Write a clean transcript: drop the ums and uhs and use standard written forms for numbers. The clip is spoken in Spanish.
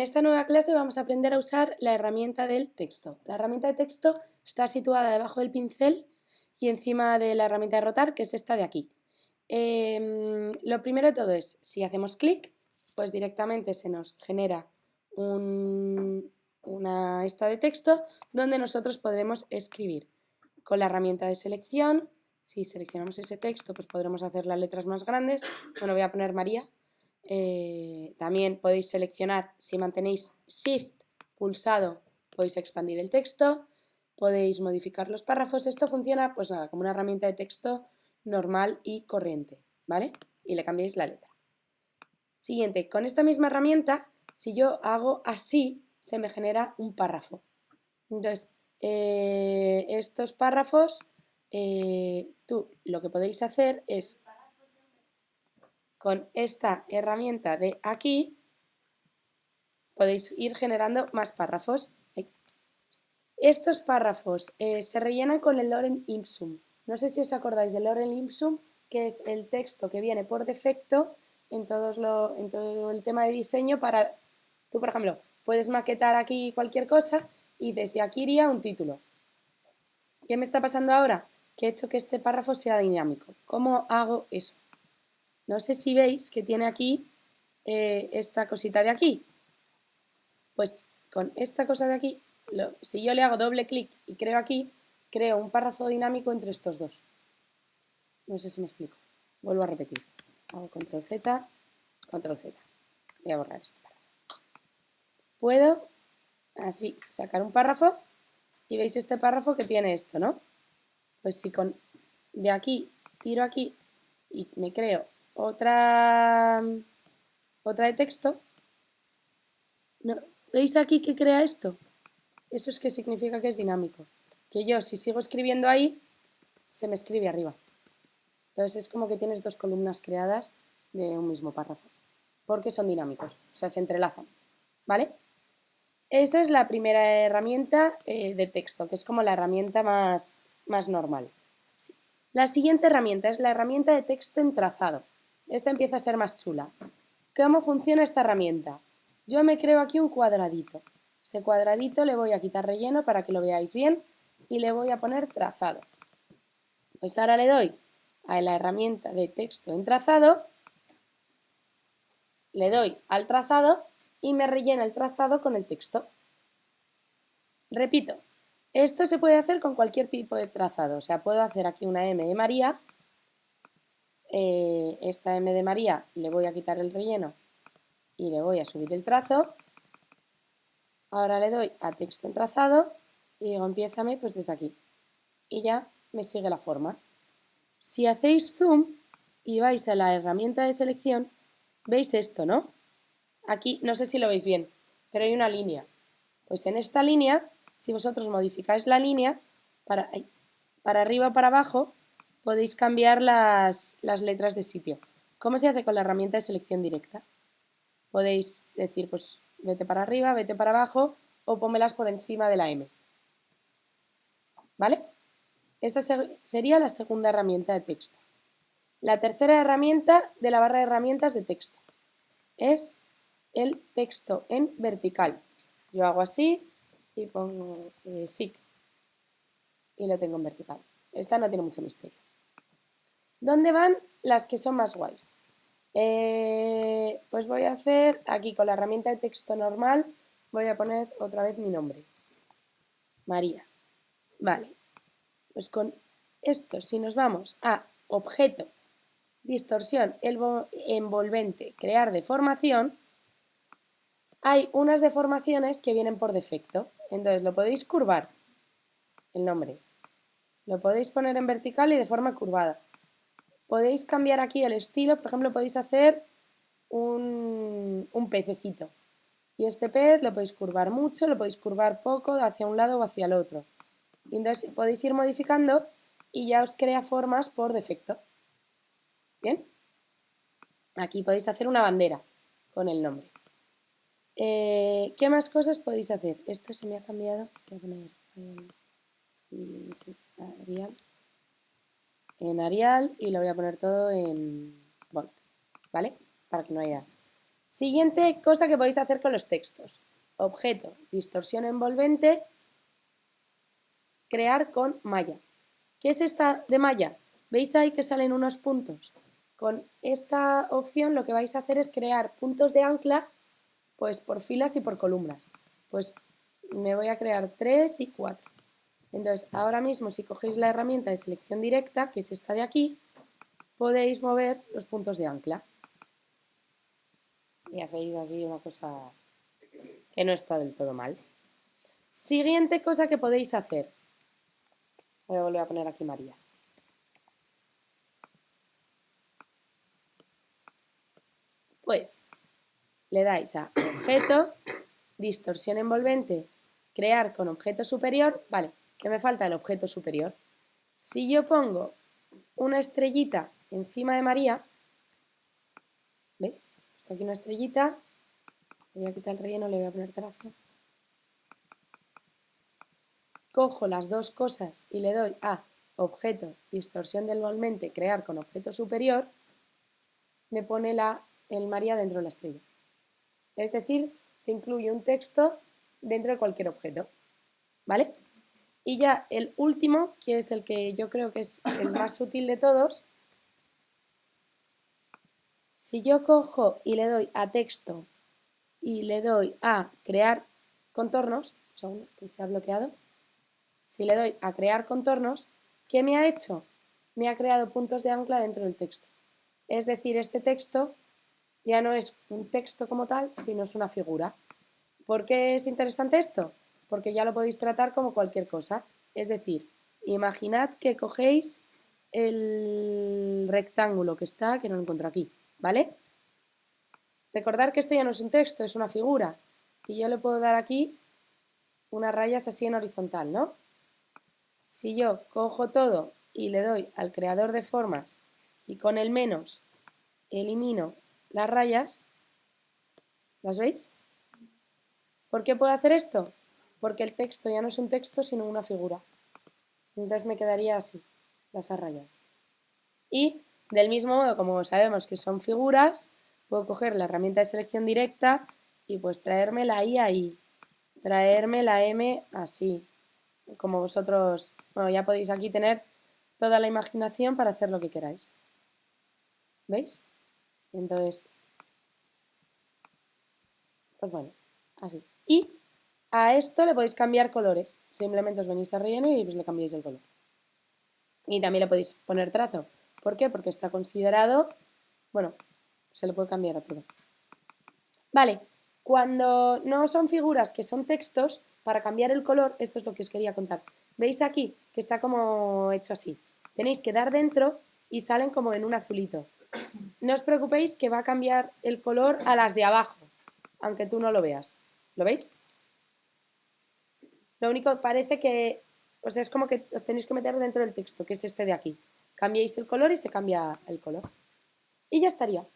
En esta nueva clase vamos a aprender a usar la herramienta del texto. La herramienta de texto está situada debajo del pincel y encima de la herramienta de rotar, que es esta de aquí. Lo primero de todo es, si hacemos clic, pues directamente se nos genera una esta de texto donde nosotros podremos escribir. Con la herramienta de selección, si seleccionamos ese texto, pues podremos hacer las letras más grandes. Bueno, voy a poner María. También podéis seleccionar, si mantenéis Shift pulsado, podéis expandir el texto, podéis modificar los párrafos. Esto funciona, pues nada, como una herramienta de texto normal y corriente, ¿vale? Y le cambiáis la letra. Siguiente, con esta misma herramienta, si yo hago así, se me genera un párrafo. Entonces, estos párrafos, tú lo que podéis hacer es, con esta herramienta de aquí, podéis ir generando más párrafos. Estos párrafos se rellenan con el lorem ipsum. No sé si os acordáis del lorem ipsum, que es el texto que viene por defecto en todo el tema de diseño para... Tú, por ejemplo, puedes maquetar aquí cualquier cosa y dices, y aquí iría un título. ¿Qué me está pasando ahora? Que he hecho que este párrafo sea dinámico. ¿Cómo hago eso? No sé si veis que tiene aquí esta cosita de aquí. Pues con esta cosa de aquí, si yo le hago doble clic y creo aquí, creo un párrafo dinámico entre estos dos. No sé si me explico. Vuelvo a repetir. Hago control Z, control Z. Voy a borrar este párrafo. Puedo así sacar un párrafo y veis este párrafo que tiene esto, ¿no? Pues si de aquí tiro aquí y me creo otra de texto, ¿no? ¿Veis aquí que crea esto? Eso es que significa que es dinámico. Que yo, si sigo escribiendo ahí, se me escribe arriba. Entonces es como que tienes dos columnas creadas de un mismo párrafo, porque son dinámicos, o sea, se entrelazan, ¿vale? Esa es la primera herramienta de texto, que es como la herramienta más normal. Sí. La siguiente herramienta es la herramienta de texto en trazado. Esta empieza a ser más chula. ¿Cómo funciona esta herramienta? Yo me creo aquí un cuadradito. Este cuadradito le voy a quitar relleno para que lo veáis bien y le voy a poner trazado. Pues ahora le doy a la herramienta de texto en trazado, le doy al trazado y me rellena el trazado con el texto. Repito, esto se puede hacer con cualquier tipo de trazado, o sea, puedo hacer aquí una M de María, esta M de María le voy a quitar el relleno y le voy a subir el trazo. Ahora le doy a texto en trazado y digo, empiézame pues desde aquí. Y ya me sigue la forma. Si hacéis zoom y vais a la herramienta de selección, veis esto, ¿no? Aquí, no sé si lo veis bien, pero hay una línea. Pues en esta línea, si vosotros modificáis la línea, para arriba o para abajo, podéis cambiar las letras de sitio. ¿Cómo se hace con la herramienta de selección directa? Podéis decir, pues vete para arriba, vete para abajo o pónmelas por encima de la M. ¿Vale? Esa sería la segunda herramienta de texto. La tercera herramienta de la barra de herramientas de texto es el texto en vertical. Yo hago así y pongo SIG y lo tengo en vertical. Esta no tiene mucho misterio. ¿Dónde van las que son más guays? Pues voy a hacer aquí con la herramienta de texto normal, voy a poner otra vez mi nombre, María. Vale, pues con esto, si nos vamos a objeto, distorsión, envolvente, crear deformación, hay unas deformaciones que vienen por defecto. Entonces lo podéis curvar, el nombre. Lo podéis poner en vertical y de forma curvada. Podéis cambiar aquí el estilo, por ejemplo, podéis hacer un pececito. Y este pez lo podéis curvar mucho, lo podéis curvar poco, hacia un lado o hacia el otro. Y entonces podéis ir modificando y ya os crea formas por defecto. ¿Bien? Aquí podéis hacer una bandera con el nombre. ¿Qué más cosas podéis hacer? Esto se me ha cambiado. Voy a poner Arial. En Arial y lo voy a poner todo en Bold, ¿vale? Para que no haya... Siguiente cosa que podéis hacer con los textos. Objeto, distorsión envolvente, crear con malla. ¿Qué es esta de malla? ¿Veis ahí que salen unos puntos? Con esta opción lo que vais a hacer es crear puntos de ancla pues por filas y por columnas. Pues me voy a crear 3 y 4. Entonces, ahora mismo si cogéis la herramienta de selección directa, que es esta de aquí, podéis mover los puntos de ancla. Y hacéis así una cosa que no está del todo mal. Siguiente cosa que podéis hacer. Voy a volver a poner aquí María. Pues le dais a objeto, distorsión envolvente, crear con objeto superior. Vale, que me falta el objeto superior. Si yo pongo una estrellita encima de María, ¿veis? He puesto aquí una estrellita, le voy a quitar el relleno, le voy a poner trazo. Cojo las dos cosas y le doy a objeto, distorsión del envolvente, crear con objeto superior, me pone el María dentro de la estrella. Es decir, te incluye un texto dentro de cualquier objeto. ¿Vale? Y ya el último, que es el que yo creo que es el más útil de todos, si yo cojo y le doy a texto y le doy a crear contornos, un segundo, que se ha bloqueado, si le doy a crear contornos, ¿qué me ha hecho? Me ha creado puntos de ancla dentro del texto. Es decir, este texto ya no es un texto como tal, sino es una figura. ¿Por qué es interesante esto? Porque ya lo podéis tratar como cualquier cosa. Es decir, imaginad que cogéis el rectángulo que está, que no lo encuentro aquí, ¿vale? Recordad que esto ya no es un texto, es una figura. Y yo le puedo dar aquí unas rayas así en horizontal, ¿no? Si yo cojo todo y le doy al creador de formas y con el menos elimino las rayas, ¿las veis? ¿Por qué puedo hacer esto? Porque el texto ya no es un texto, sino una figura. Entonces me quedaría así, las rayas. Y del mismo modo, como sabemos que son figuras, puedo coger la herramienta de selección directa y pues traerme la I ahí, traerme la M así, como vosotros, bueno, ya podéis aquí tener toda la imaginación para hacer lo que queráis. ¿Veis? Entonces, pues bueno, así. Y a esto le podéis cambiar colores. Simplemente os venís a relleno y pues le cambiáis el color. Y también le podéis poner trazo. ¿Por qué? Porque está considerado, bueno, se le puede cambiar a todo. Vale, cuando no son figuras que son textos, para cambiar el color, esto es lo que os quería contar. ¿Veis aquí que está como hecho así? Tenéis que dar dentro y salen como en un azulito. No os preocupéis que va a cambiar el color a las de abajo, aunque tú no lo veas. ¿Lo veis? Lo único parece que, o sea, es como que os tenéis que meter dentro del texto, que es este de aquí. Cambiáis el color y se cambia el color. Y ya estaría.